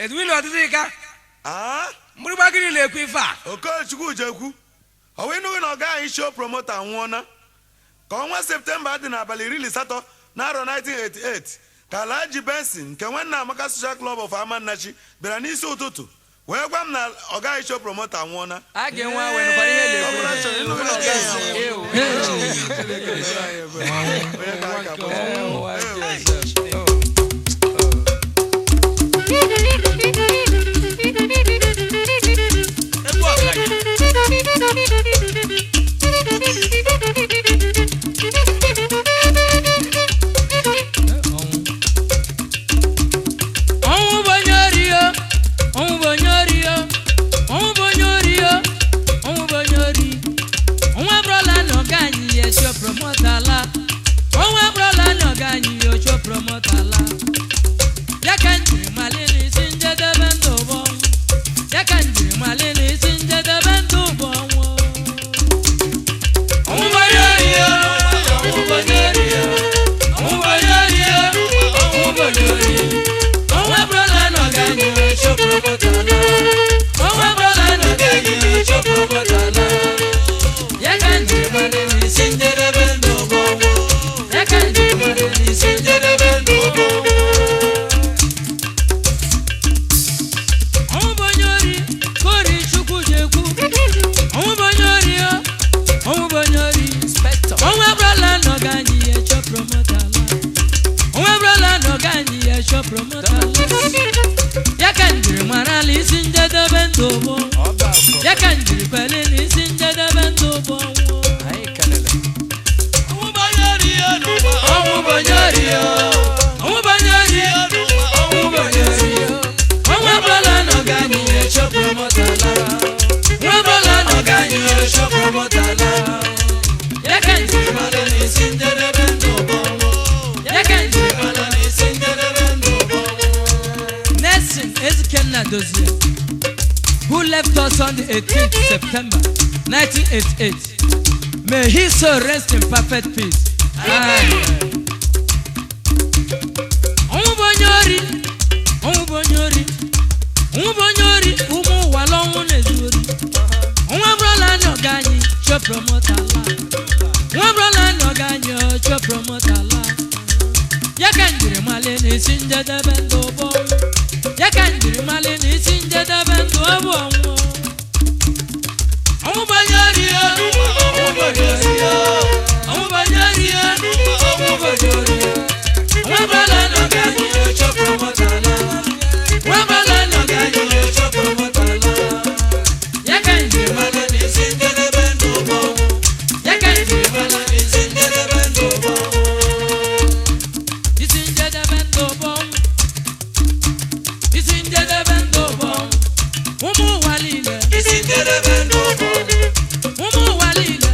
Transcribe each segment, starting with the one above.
Edwin Odika. Ah? Muribagiri Lequifa. Okochukwu Jekwu. Owenu na Onwu-Show promoter nwona. Ka ọnwa Septemba dị n'abalị 18 n'arọ 1988 ka Alhaji Benson nke nwanna Amaka Social Club of Amannachi bịara n'isi ụtụtụ wee gwa m na Onwu-Show promoter nwona. A ga-enwe awe nkwara ihe who left us on the 18th September 1988. May he so rest in perfect peace. Onwu-Bonyori, Onwu-Bonyori, Onwu-Bonyori, umu walongu nezuri. Onwu-Brola no ganyi, show promoter la. Onwu-Brola no ganyi, show promoter la. Yakanjiri malini sinja de bendo bo. Yakanjiri malini sinja de bendo bo. Onwu-Bonyori, Onwu-Bonyori, Onwu-Bonyori, Onwu-Bonyori. Onwu-Brola no ganyi, show promoter la. Onwu-Brola no ganyi, show promoter la. Yakanjiri malini sinja de bendo bo. Yakanjiri malini sinja de bendo bo. Umu walile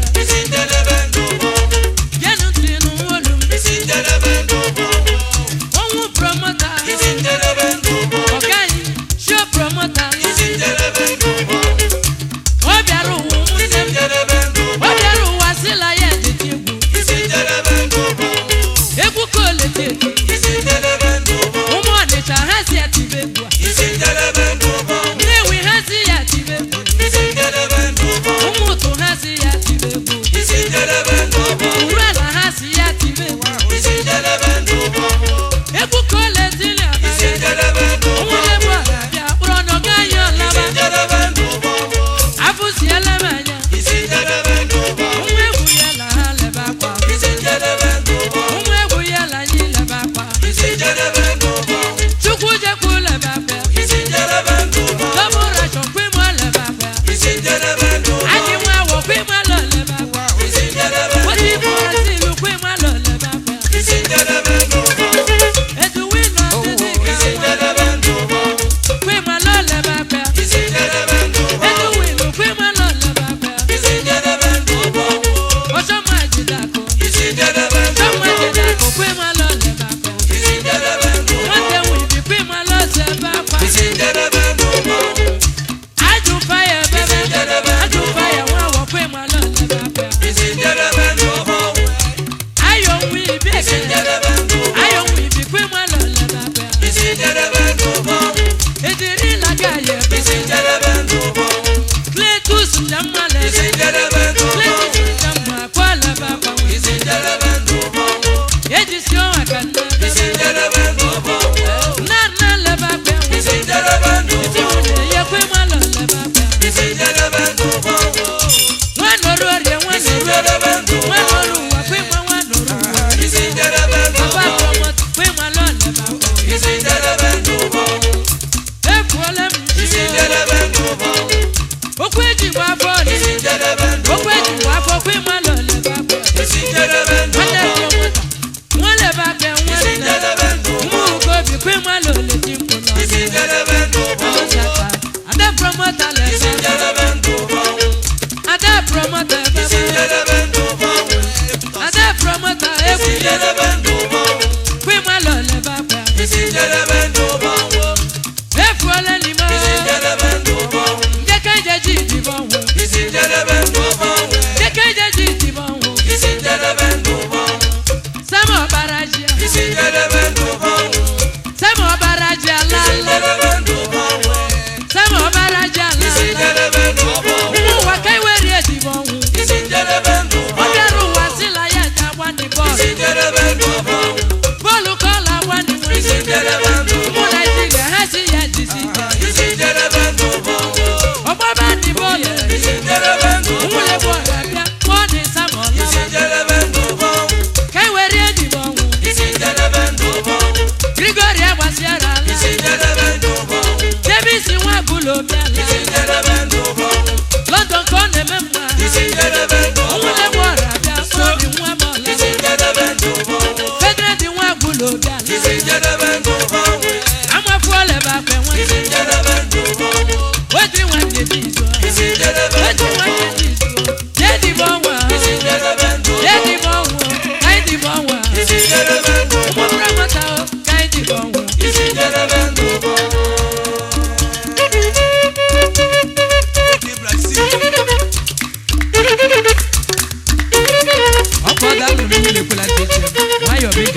le kula tete. Why you big?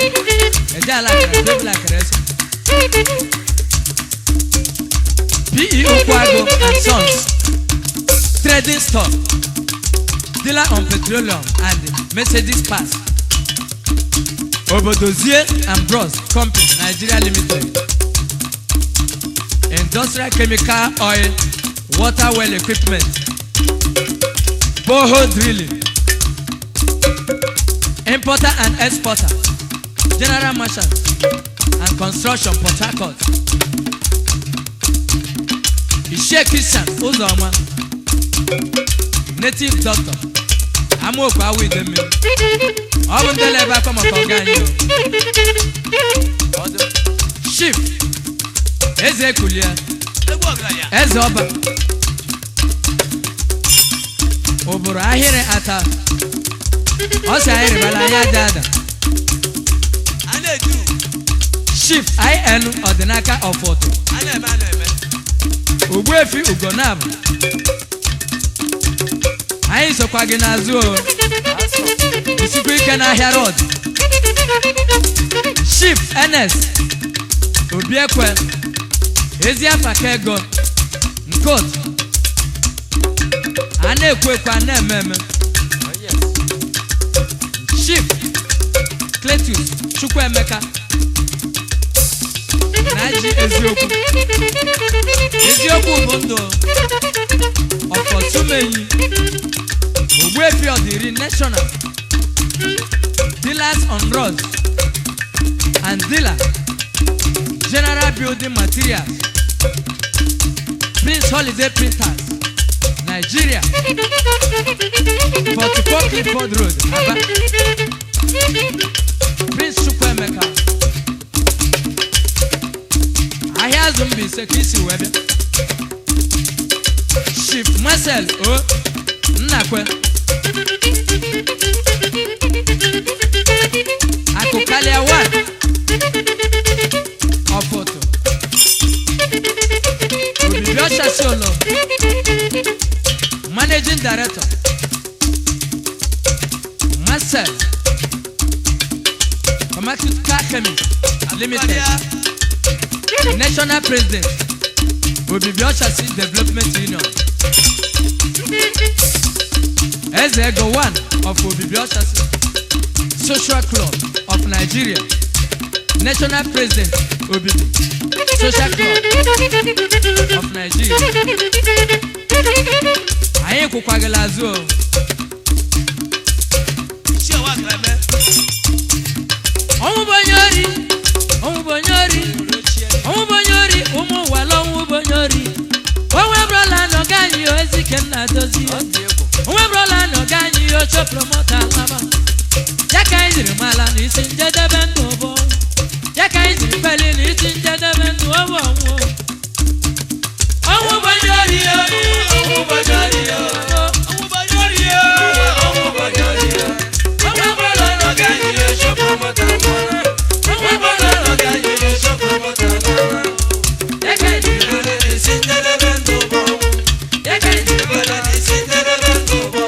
Eja la kara, la kara. PE Okwago and Sons Trading Store, dealer on petroleum and Mercedes Pass. Obodozie and Bros Company Nigeria Limited. Industrial chemical oil, water well equipment, borehole drilling, importer and exporter, general merchant and construction Port Harcourt. Ishe Christian Uzoma, native doctor. Amoku awi demi. Obundele ba come for ganyo. Chief Eze Kulia. Eze Oba. Oburu ahire ata. Ose ahire bala ya dada. Anedu. Chief IN Odinaka of Photo. Aneme. Ugwefi Ugonab. Anyị sokwa gị n'azụ o. Isikwa ike n'ahịa road. Chief NS Obiekwe ezi afaka ego Nkot a na-ekwu ekwu a na-eme. Chief Cletus Chukwuemeka na-eji eziokwu. Eziokwu bụ ndụ ọfọtumeyi. Ogbuefi ọdịrị national dealers on roads and dealer general building materials. Prince Holiday Printers Nigeria 44 Clifford Road Aba. Prince Chukwuemeka ahịa zombi ise ka isi wee bịa. Chief Marcel O Nnakwe Akukalia one Ofoto Obibiosha Solo Managing Director Marcel Pharmaceutical Chemist Limited. National President Obibiosha Development Union. Ezego one of Obibiosha Social Club of Nigeria. National President Obibi Social Club of Nigeria. Aye kukwagala azuo. Onwu-Bonyori, umu walo Onwu-Bonyori. Onwe brola no ganyi o ezike na dozi. Onwe brola no ganyi o cho promoter laba. Yaka iziri mala ni isi njedebe ndobo. Yaka iziri peli ni isi njedebe ndobo. Onwu-Bonyori o, Onwu-Bonyori o, Onwu-Bonyori o, Onwu-Bonyori o. Onwe brola no ganyi o cho promoter laba. Onwe brola no ganyi o cho promoter laba. Yaka iziri peli ni isi njedebe ndobo. Yaka iziri peli ni isi njedebe ndobo.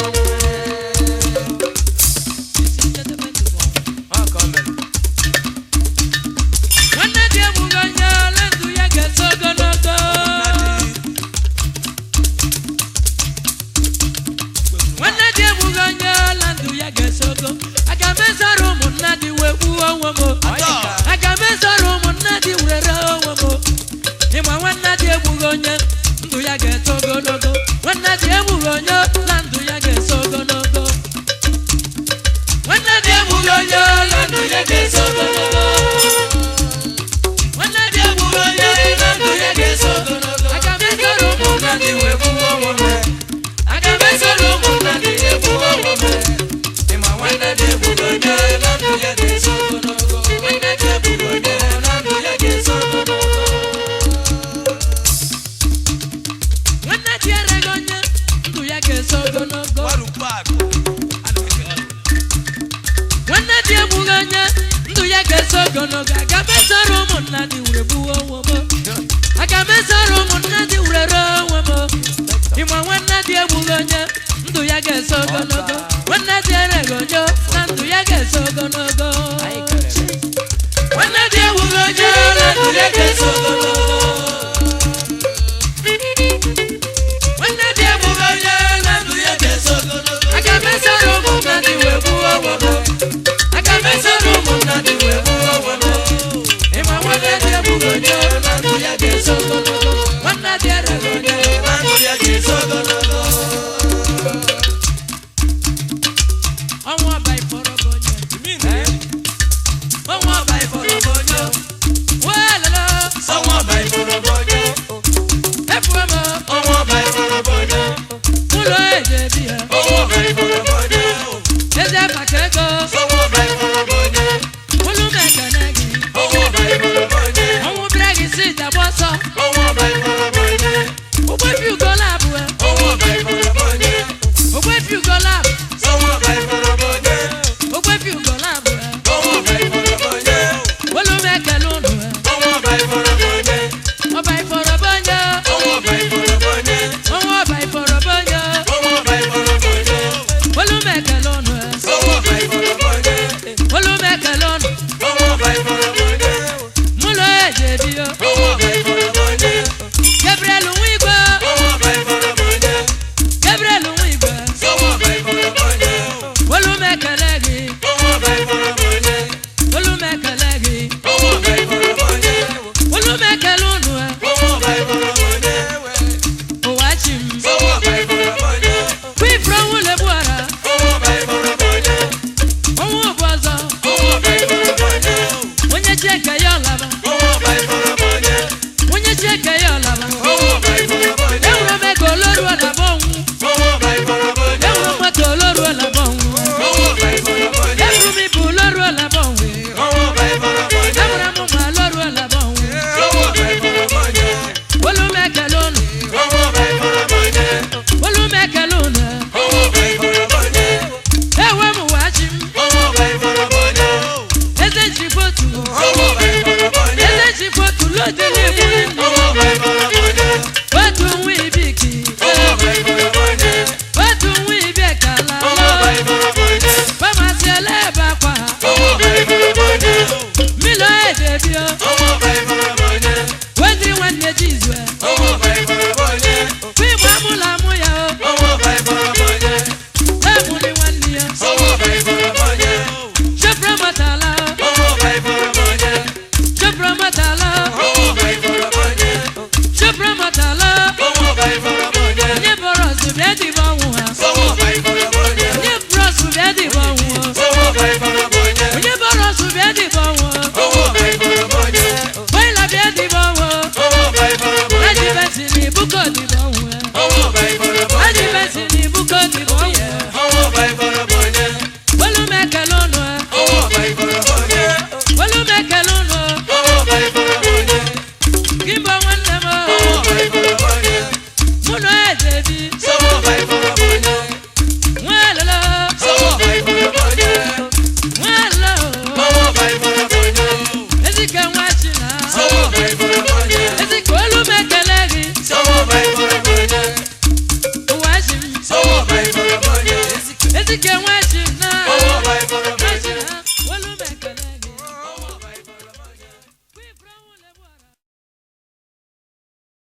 Ndu ya geso Bye.